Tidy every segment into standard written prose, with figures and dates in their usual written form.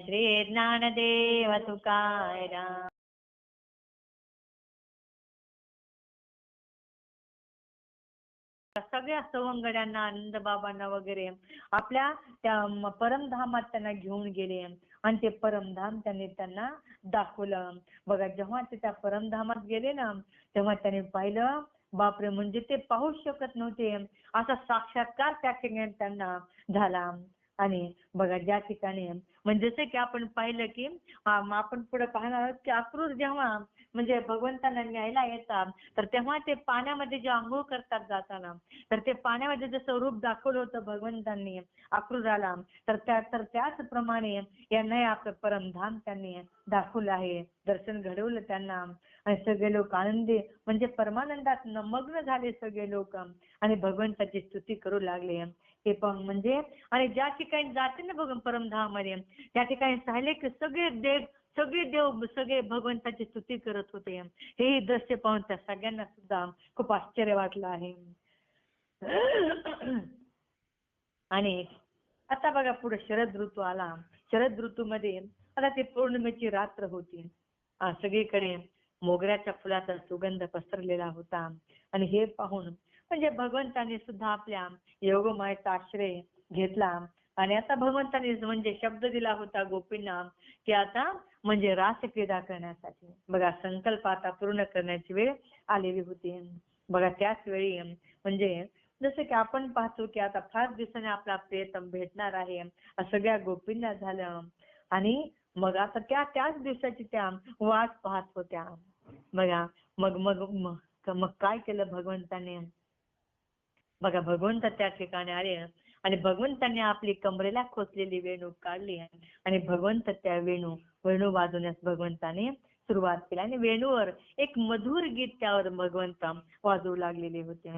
श्री ज्ञानदेव तुकाराम. सगळ्या सवंगड्यांना, आनंद बाबांना वगैरे आपल्या त्या परमधामात त्यांना घेऊन गेले आणि ते परमधाम त्यांना दाखवलं. बघा, जेव्हा ते त्या परमधामात गेले ना, तेव्हा त्यांनी पाहिलं, बापरे, म्हणजे ते पाहू शकत नव्हते, असा साक्षात्कार त्या ठिकाणी त्यांना झाला. आणि बघा, ज्या ठिकाणी म्हणजे जसं की आपण पाहिलं की आपण पुढे पाहणार आहोत की अक्रूर जेव्हा म्हणजे भगवंतांना न्यायला येतात, तर तेव्हा ते पाण्यामध्ये जे आंघोळ करतात जाताना, तर ते पाण्यामध्ये जसं रूप दाखवलं होतं भगवंतांनी अक्रूराला, तर त्याचप्रमाणे यांनाही आपलं परमधाम त्यांनी दाखवलं आहे, दर्शन घडवलं त्यांना. आणि सगळे लोक आनंदी म्हणजे परमानंदात मग्न झाले सगळे लोक आणि भगवंताची स्तुती करू लागले. हे पण म्हणजे आणि ज्या ठिकाणी जाते ना भगवान परमधामामध्ये, त्या ठिकाणी पाहिले की सगळे देव सगळे भगवंताची स्तुती करत होते. हे दृश्य पाहून त्या सगळ्यांना सुद्धा खूप आश्चर्य वाटलं आहे. आणि आता बघा, पुढे शरद ऋतू आला. शरद ऋतूमध्ये आता ती पौर्णिमेची रात्र होती. सगळीकडे मोगऱ्याच्या फुलाचा सुगंध पसरलेला होता. आणि हे पाहून म्हणजे भगवंताने सुद्धा आपल्या योगमायेचा आश्रय घेतला. आणि आता भगवंताने म्हणजे शब्द दिला होता गोपींना की आता म्हणजे रासक्रीडा करण्यासाठी बघा संकल्प आता पूर्ण करण्याची वेळ आलेली होती. बघा, त्याच वेळी म्हणजे जसं की आपण पाहतो की आता फार दिवसाने आपला प्रियतम भेटणार आहे, सगळ्या गोपींना झालं. आणि मग आता त्याच दिवसाची त्या वाट पाहत होत्या. बघा, मग मग मग काय केलं भगवंताने. बघा, भगवंत त्या ठिकाणी आले आणि भगवंतांनी आपली कमरेला खोचलेली वेणू काढली आणि भगवंत त्या वेणू वाजवण्यास भगवंताने सुरुवात केली. आणि वेणूवर एक मधुर गीत त्यावर भगवंत वाजवू लागलेले होते.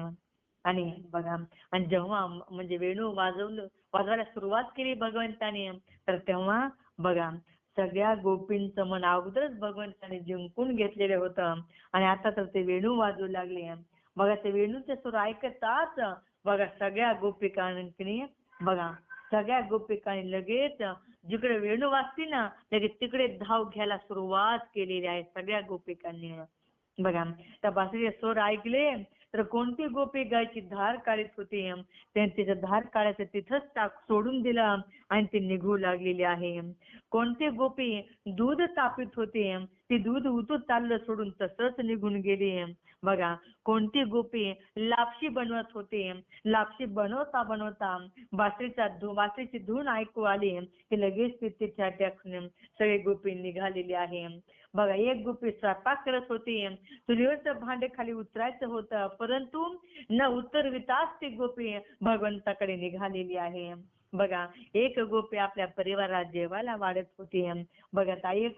आणि बघा, आणि जेव्हा म्हणजे वेणू वाजवायला सुरुवात केली भगवंताने, तर तेव्हा बघा सगळ्या गोपींचं मन अगोदरच भगवंताने जिंकून घेतलेलं होतं. आणि आता तर ते वेणू वाजवू लागले. बघा, ते वेणूचे सूर ऐकताच बघा सगळ्या गोपिकांनी लगेच जिकडे वेणू वाजती ना, लगेच तिकडे धाव घ्यायला सुरुवात केलेली आहे सगळ्या गोपिकांनी. बघा, त्या बासरीचे सूर ऐकले तर कोणती गोपी गायची धार काढत होती, त्यांनी तिचं धार काढायचं तिथंच सोडून दिलं आणि ती निघू लागलेली आहे. कोणती गोपी दूध तापीत होती, ती दूध उतू चाललं सोडून तसंच निघून गेली. बघा, कोणती गोपी लापशी बनवत होती, लापशी बनवता बासरीची धून ऐकू आली की लगेच तिच्या सगळी गोपी निघालेली आहे. बघा, एक गोपी स्वयंपाक करत होती, चुलीवरचं भांडे खाली उतरायचं होतं, परंतु न उतरविताच ती गोपी भगवंताकडे निघालेली आहे. बघा, एक गोपी आपल्या परिवारात जेवायला वाढत होती. बघा,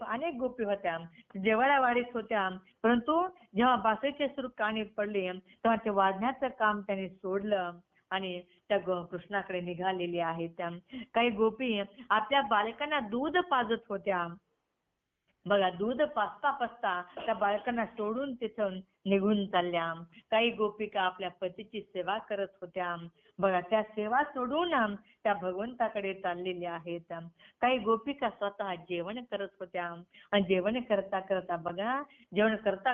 अनेक गोपी होत्या जेवायला वाढत होत्या, परंतु जेव्हा बासरीचे सूर कानी पडले तेव्हा ते वाढण्याचं काम त्यांनी सोडलं आणि त्या कृष्णाकडे निघालेली आहे. त्या काही गोपी आपल्या बालकांना दूध पाजत होत्या. बघा, दूध पाजता त्या बालकांना सोडून तिथून निघून चालल्या. काही गोपिका आपल्या पतीची सेवा करत होत्या. बघा, त्या सेवा सोडून त्या भगवंताकडे चाललेल्या आहेत. काही गोपिका स्वतः जेवण करत होत्या आणि जेवण करता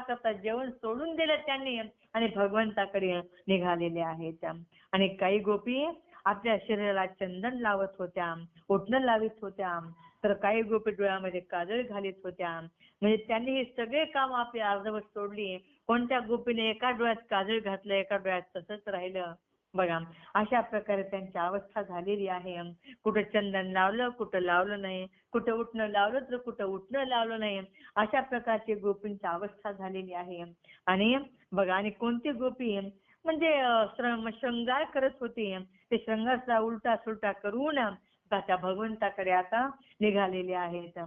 करता जेवण सोडून दिलं त्यांनी आणि भगवंताकडे निघालेले आहेत. आणि काही गोपी आपल्या शरीराला चंदन लावत होत्या, ओठणं लावित होत्या, तर काही गोपी डोळ्यामध्ये काजळ घालीत होत्या. म्हणजे त्यांनी हे सगळे काम आपली अर्धवट सोडली. कोणत्या गोपीने एका डोळ्यात काजळ घातलं, एका डोळ्यात तसंच राहिलं. बघा, अशा प्रकारे त्यांची अवस्था झालेली आहे. कुठं चंदन लावलं, कुठं लावलं नाही, कुठं उठणं लावलं तर कुठं उठणं लावलं नाही, अशा प्रकारची गोपींची अवस्था झालेली आहे. आणि बघा, आणि कोणती गोपी म्हणजे शृंगार करत होती, ते शृंगारचा उलटा सुलटा करून त्या भगवंताकडे आता निघालेले आहेत.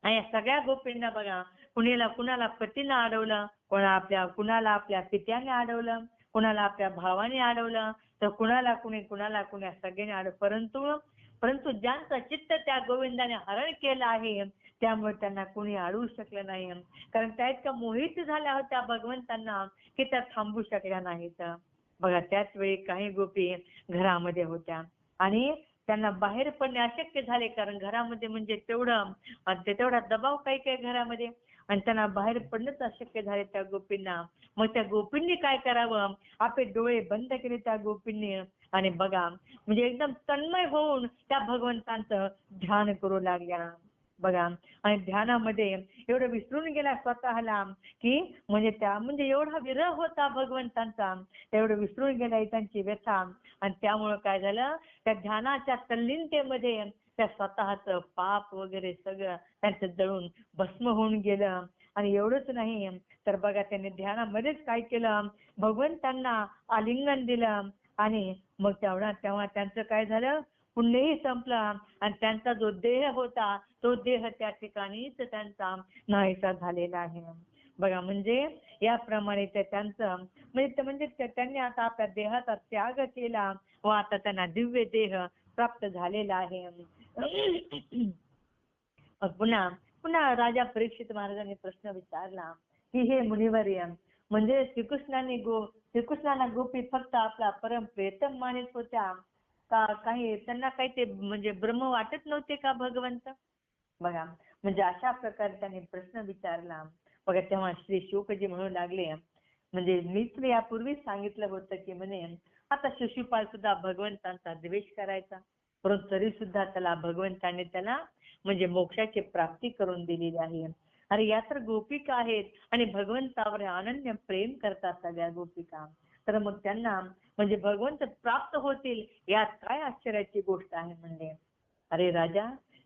आणि या सगळ्या गोपींना बघा, कुणाला पतीनं अडवलं, कुणाला आपल्या पित्याने अडवलं, कुणाला आपल्या भावाने अडवलं, तर कुणाला कुणी सगळ्यांनी अडवलं. परंतु ज्यांचं चित्त त्या गोविंदाने हरण केलं आहे त्यामुळे त्यांना कुणी अडवू शकलं नाही, कारण त्या इतक्या मोहित झाल्या होत्या भगवंतांना की त्या थांबू शकल्या नाहीत. बघा, त्याच वेळी काही गोपी घरामध्ये होत्या आणि त्यांना बाहेर पडणे अशक्य झाले, कारण घरामध्ये म्हणजे तेवढा दबाव काही काही घरामध्ये, आणि त्यांना बाहेर पडणंच अशक्य झाले त्या गोपींना. मग त्या गोपींनी काय करावं, आपले डोळे बंद केले त्या गोपींनी, आणि बघा म्हणजे एकदम तन्मय होऊन त्या भगवंतांचं ध्यान करू लागल्या. बघा, आणि ध्यानामध्ये एवढं विसरून गेला स्वतःला, की म्हणजे एवढा विरह होता भगवंतांचा, एवढं विसरून गेला त्यांची व्यथा. आणि त्यामुळं काय झालं, त्या ध्यानाच्या तल्लीनतेमध्ये त्या स्वतःचं पाप वगैरे सगळं त्यांचं जळून भस्म होऊन गेलं. आणि एवढंच नाही तर बघा, त्यांनी ध्यानामध्येच काय केलं, भगवंतांना आलिंगन दिलं, आणि मग तेव्हा त्यांचं काय झालं, पुण्यही संपलं, आणि त्यांचा जो देह होता तो देह त्या ठिकाणीच त्यांचा नाहीसा झालेला आहे. बघा, म्हणजे याप्रमाणे त्यांचं त्यांनी आता आपल्या देहाचा त्याग केला, व आता त्यांना दिव्य देह प्राप्त झालेला आहे. पुन्हा पुन्हा राजा परीक्षित महाराजांनी प्रश्न विचारला की हे मुनिवर्य, म्हणजे श्रीकृष्णांना गोपी फक्त आपला परम प्रियतम मानित होत्या का, काही त्यांना काही ते म्हणजे ब्रह्म वाटत नव्हते का भगवंत? बघा, म्हणजे अशा प्रकारे त्यांनी प्रश्न विचारला. बघा, तेव्हा श्री शुकजी म्हणू लागले, म्हणजे मीच यापूर्वीच सांगितलं होतं की म्हणे आता शिशुपाल सुद्धा भगवंतांचा द्वेष करायचा, परंतु तरी सुद्धा भगवंतांनी त्याला म्हणजे मोक्षाची प्राप्ती करून दिलेली आहे. अरे या तर गोपिका आहेत आणि भगवंतावर अनन्य प्रेम करतात सगळ्या गोपिका, तर मग त्यांना म्हणजे भगवंत प्राप्त होतील यात काय आश्चर्याची गोष्ट आहे म्हणले. अरे राजा,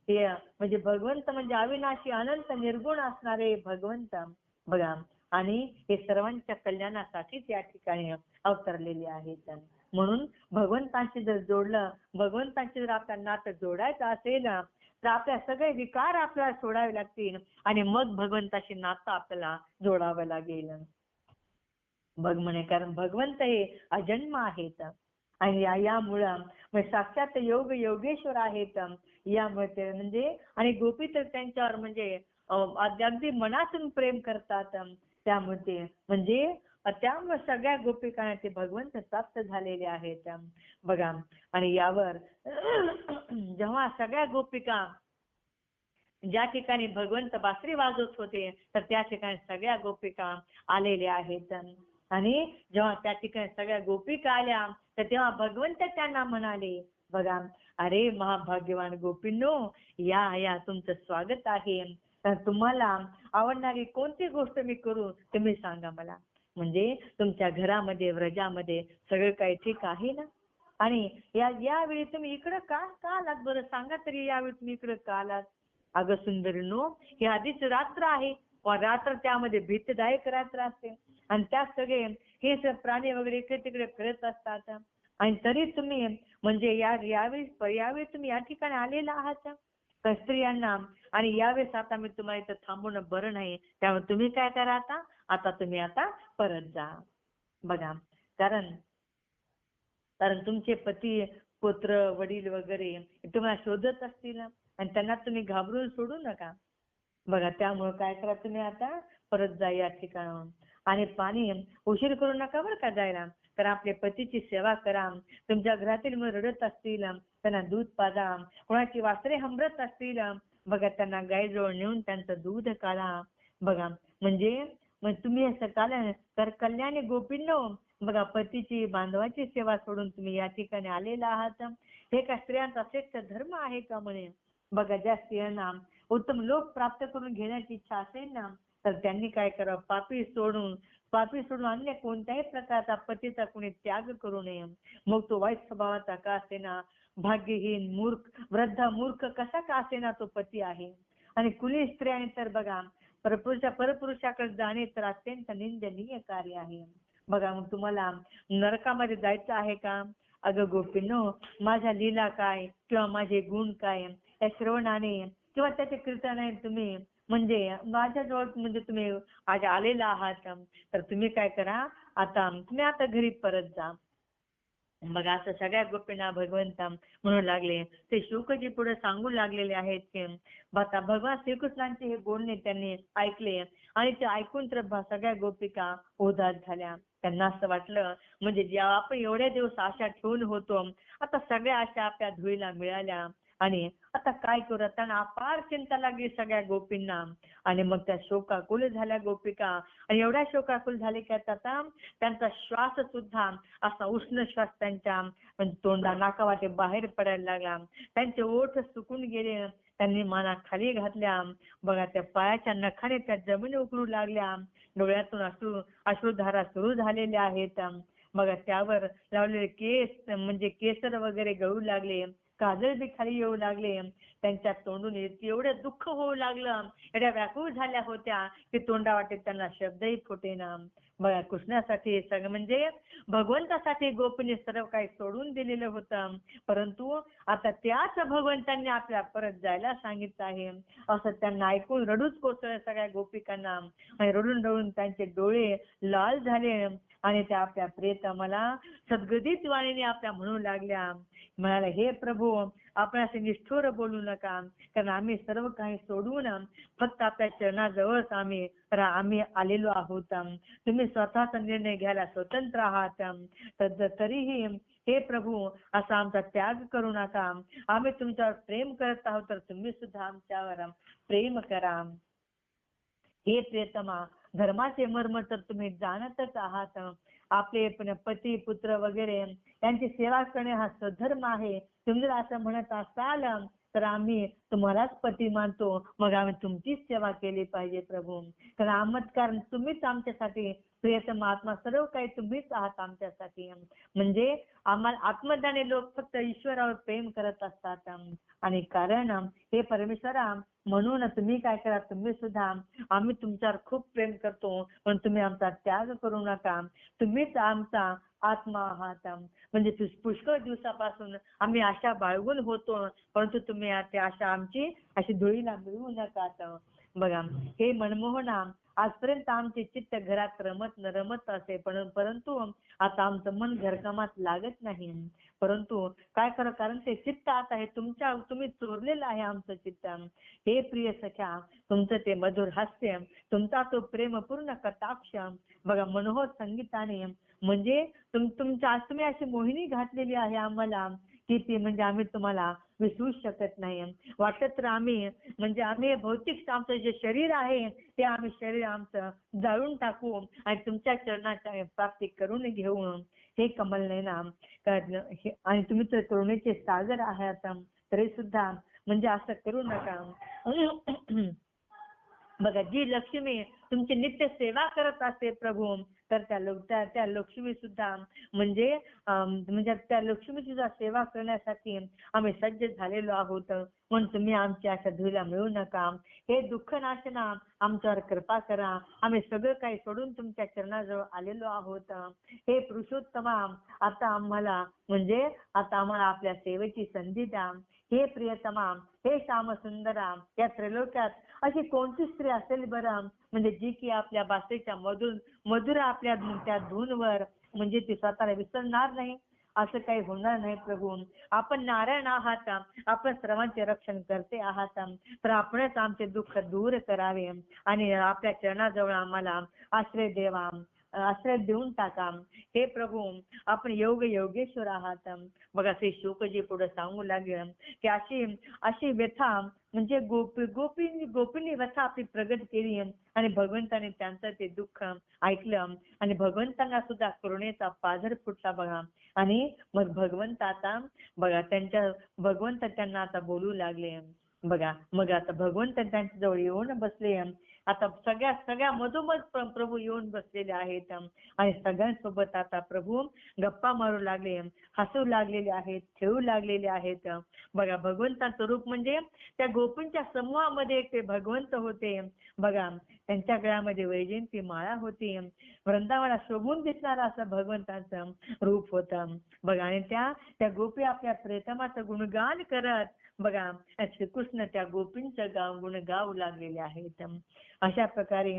हे म्हणजे भगवंत म्हणजे अविनाशी अनंत निर्गुण असणारे भगवंत बघा, आणि हे सर्वांच्या कल्याणासाठीच या ठिकाणी अवतरलेले आहेत. म्हणून भगवंतांशी भगवंतांशी जर आपल्या नातं जोडायचं असेल तर आपल्या सगळे विकार आपल्याला सोडावे लागतील, आणि मग भगवंताशी नातं आपल्याला जोडावं लागेल. बघ म्हणे, कारण भगवंत हे अजन्म आहेत, आणि यामुळं साक्षात योगेश्वर आहेत. यामध्ये म्हणजे आणि गोपी तर त्यांच्यावर म्हणजे अगदी मनातून प्रेम करतात. त्यामध्ये म्हणजे त्यामुळे सगळ्या गोपिकांना ते भगवंत प्राप्त झालेले आहेत. बघा, आणि यावर जेव्हा सगळ्या गोपिका ज्या ठिकाणी भगवंत बासरी वाजवत होते तर त्या ठिकाणी सगळ्या गोपिका आलेल्या आहेत. आणि जेव्हा त्या ठिकाणी सगळ्या गोपिका आल्या तर तेव्हा भगवंत त्यांना म्हणाले, बघा, अरे महाभाग्यवान गोपींनो, या तुमचं स्वागत आहे. तर तुम्हाला आवडणारी कोणती गोष्ट मी करू तुम्ही सांगा मला. म्हणजे तुमच्या घरामध्ये व्रजामध्ये सगळं काही ठीक आहे ना? आणि यावेळी तुम्ही इकडं का आलात बरं, सांगा तरी, यावेळी तुम्ही इकडं का आलात? अगं सुंदरीनो, ही आधीच रात्र आहे, व रात्र त्यामध्ये भीतीदायक रात्र असते, आणि त्यात सगळे हे प्राणी वगैरे इकडे तिकडे फिरत असतात, आणि तरी तुम्ही म्हणजे यावेळी तुम्ही या ठिकाणी आलेला आहात तर स्त्रियांना, आणि यावेळेस आता मी तुम्हाला इथं थांबवणं बरं नाही, त्यामुळे तुम्ही काय करा, आता तुम्ही परत जा. बघा, कारण तुमचे पती पुत्र वडील वगैरे तुम्हाला शोधत असतील, आणि त्यांना तुम्ही घाबरून सोडू नका. बघा, त्यामुळे काय करा, तुम्ही आता परत जा या ठिकाणाहून, आणि पाणी उशीर करू नका बरं का जायला, तर आपल्या पतीची सेवा करा. तुमच्या घरातील मग रडत असतील त्यांना दूध पाजा, कोणाची वासरे हंबरत असतील बघा, त्यांना गायजवळ नेऊन त्यांचं दूध काढा. बघा, म्हणजे तुम्ही असं तर कल्याणी गोपींनो, बघा, पतीची बांधवाची सेवा सोडून तुम्ही या ठिकाणी आलेला आहात, हे का स्त्रियांचा श्रेष्ठ धर्म आहे का म्हणे. बघा, ज्या स्त्रियांना उत्तम लोक प्राप्त करून घेण्याची इच्छा असेल ना, तर त्यांनी काय करावं, पापी सोडून अन्य कोणत्याही प्रकारचा पतीचा कोणी त्याग करू नये. मग तो वाईट स्वभावाचा का असेना, भाग्यहीन वृद्ध मूर्ख कसा का असेना तो पती आहे. आणि कुणी स्त्रियाने तर बघा परपुरुषाकडे जाणे तर अत्यंत निंदनीय कार्य आहे. बघा, मग तुम्हाला नरकामध्ये जायचं आहे का? अगं गोपींनो, माझ्या लीला काय किंवा माझे गुण काय या श्रवणाने किंवा त्याचे कीर्तनाने तुम्ही म्हणजे माझ्याजवळ म्हणजे तुम्ही आज आलेला आहात, तर तुम्ही काय करा, तुम्ही आता घरी परत जा. बघा, असं सगळ्या गोपींना भगवंत म्हणू लागले. ते शुकजी पुढे सांगू लागलेले आहेत की आता भगवान श्रीकृष्णांचे हे बोलणे त्यांनी ऐकले, आणि ते ऐकून तर सगळ्या गोपिका उदास झाल्या. त्यांना असं वाटलं, म्हणजे जेव्हा आपण एवढ्या दिवस आशा ठेवून होतो आता सगळ्या आशा आपल्या धुळीला मिळाल्या आणि आता काय करू, त्यांना अपार चिंता लागली सगळ्या गोपींना. आणि मग त्या शोकाकुल झाल्या गोपिका. आणि एवढ्या शोकाकुल झाले की आता त्यांचा श्वास सुद्धा असा उष्ण श्वास त्यांच्या तोंडा नाकावाटे बाहेर पडायला लागला. त्यांचे ओठ सुकून गेले. त्यांनी माना खाली घातल्या. बघा त्या पायाच्या नखाने त्या जमीन उकळू लागल्या. डोळ्यातून अश्रुधारा सुरू झालेल्या आहेत. बघा त्यावर लावलेले केस म्हणजे केसर वगैरे गळू लागले. काजळ बी खाली येऊ लागले. त्यांच्या तोंडून एवढं दुःख होऊ लागलं, एवढ्या व्याकुळ झाल्या होत्या की तोंडा वाटेत त्यांना शब्दही फुटेना. बघा कृष्णासाठी सगळं म्हणजे भगवंतासाठी गोपीने सर्व काही सोडून दिलेलं होतं, परंतु आता त्याच भगवंतांनी आपल्या परत जायला सांगितलं आहे असं त्यांना ऐकून रडूच कोसळलं सगळ्या गोपिकांना. आणि रडून रडून त्यांचे डोळे लाल झाले आणि त्या आपल्या प्रियतमाला सद्गदित वाणीने आपल्या म्हणू लागल्या. म्हणाला, हे प्रभू आपण असे निष्ठुर बोलू नका, कारण आम्ही सर्व काही सोडून फक्त आपल्या चरणाजवळच आम्ही आलेलो आहोत. तुम्ही स्वतःचा निर्णय घ्यायला स्वतंत्र आहात. तरीही हे प्रभू असा आमचा त्याग करू नका. आम्ही तुमच्यावर प्रेम करत आहोत, तर तुम्ही सुद्धा आमच्यावर प्रेम करा. हे प्रियतमा, धर्माचे मर्म तर तुम्ही जाणतच आहात. आपले पती पुत्र वगैरे त्यांची सेवा करणे हा सधर्म आहे. तुम्ही जर असं म्हणत असाल तर आम्ही तुम्हालाच पती मानतो, मग आम्ही तुमचीच सेवा केली पाहिजे प्रभू. कारण तुम्हीच आमच्यासाठी प्रियतम आत्मा, सर्व काही तुम्हीच आहात आमच्यासाठी. म्हणजे आम्हाला आत्मज्ञानी लोक फक्त ईश्वरावर प्रेम करत असतात. आणि कारण हे परमेश्वरा, म्हणून तुम्ही काय करा, तुम्ही सुद्धा आम्ही तुमच्यावर खूप प्रेम करतो, पण तुम्ही आमचा त्याग करू नका. तुम्हीच आमचा आत्मा आहात. म्हणजे पुष्कळ दिवसापासून आम्ही आशा बाळगून होतो, परंतु तुम्ही ते आशा आमची अशी धुळीला मिळवू नका. बघा हे मनमोहना, आजपर्यंत आमचे चित्त घरात रमत असे, परंतु आता आमचं मन घरकामात लागत नाही. परंतु काय करा, कारण ते चित्त आता हे तुम्ही चोरलेलं आहे आमचं चित्त. हे प्रिय सख्या, तुमचं ते मधुर हास्य, तुमचा तो प्रेमपूर्ण कटाक्ष, बघा मनोहर संगीताने म्हणजे तुम्ही अशी मोहिनी घातलेली आहे आम्हाला की ती म्हणजे आम्ही तुम्हाला विसरू शकत नाही. वाटत तर आम्ही भौतिक आमचं जे शरीर आहे ते आम्ही शरीर आमचं जाळून टाकू आणि तुमच्या चरणाच्या प्राप्ती करून घेऊ. हे कमल नयना, आणि तुम्ही तर करुणेचे सागर आहात, तरी सुद्धा म्हणजे असं करू नका. बघा जी लक्ष्मी तुमची नित्य सेवा करत असते प्रभू, तर त्या लक्ष्मी सुद्धा म्हणजे त्या लक्ष्मी सुद्धा सेवा करण्यासाठी आम्ही सज्ज झालेलो आहोत. म्हणून तुम्ही आमची अशा धुळीला मिळू नका. हे दुःख नाशना, आमच्यावर कृपा करा. आम्ही सगळं काही सोडून तुमच्या चरणाजवळ आलेलो आहोत. हे पुरुषोत्तमा, आता आम्हाला आपल्या सेवेची संधी द्या. हे प्रियतमा, हे श्यामसुंदरा, या त्रैलोक्यात अशी कोणती स्त्री असेल बरं, म्हणजे जी की आपल्या बासरीच्या मधुर आपल्या त्या धूनवर म्हणजे ती स्वतःला विसरणार नाही. असं काही होणार नाही प्रभू. आपण नारायण आहात, आपण सर्वांचे रक्षण करते आहात, तर आपणच आमचे दुःख दूर करावे आणि आपल्या चरणाजवळ आम्हाला आश्रय देऊन टाका. हे प्रभू, आपण योगेश्वर आहात. बघा श्री शुकजी पुढे सांगू लागले की अशी व्यथा म्हणजे गोपींनी व्यथा आपली प्रगट केली आणि भगवंताने त्यांचं ते दुःख ऐकलं आणि भगवंतांना सुद्धा करुणेचा पाझर फुटला. बघा आणि मग भगवंत त्यांना आता बोलू लागले. बघा मग आता भगवंत त्यांच्या जवळ येऊन बसले. आता सगळ्या मधोमध प्रभू येऊन बसलेले आहेत आणि सगळ्यांसोबत आता प्रभू गप्पा मारू लागले, हसू लागलेले आहेत, खेळू लागलेले आहेत. बघा भगवंताचं रूप म्हणजे त्या गोपींच्या समूहामध्ये एक ते भगवंत होते. बघा त्यांच्या गळ्यामध्ये वैजयंती माळा होती. वृंदावनात शोभून दिसणारं असं भगवंताचं रूप होतं. बघा आणि त्या गोपी आपल्या प्रियतमाचं गुणगान करत बघा श्रीकृष्ण त्या गोपींचं गुण गाऊ लागलेले आहेत. अशा प्रकारे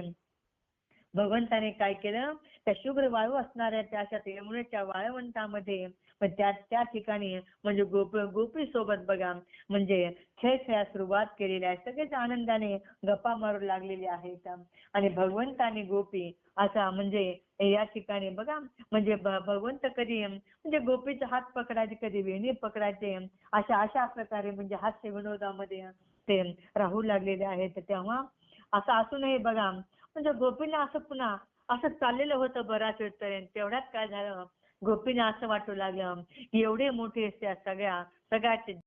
भगवंताने काय केलं, त्या शुभ्र वाळू असणाऱ्या त्या अशा यमुनेच्या वाळवंटामध्ये पण त्या ठिकाणी म्हणजे गोपी सोबत बघा म्हणजे खेळ खेळायला सुरुवात केलेली आहे. सगळेच आनंदाने गप्पा मारू लागलेले आहेत आणि भगवंताने गोपी असा म्हणजे या ठिकाणी बघा म्हणजे भगवंत कधी म्हणजे गोपीचा हात पकडायचे, कधी वेणी पकडायचे, अशा प्रकारे म्हणजे हास्य विनोदामध्ये ते राहू लागलेले आहेत. तेव्हा असं असू नये बघा म्हणजे गोपीला असं पुन्हा असं चाललेलं होतं बराच वेळ. तेवढ्यात काय झालं, गोपीला असं वाटू लागलं की एवढे मोठे त्या सगळ्याचे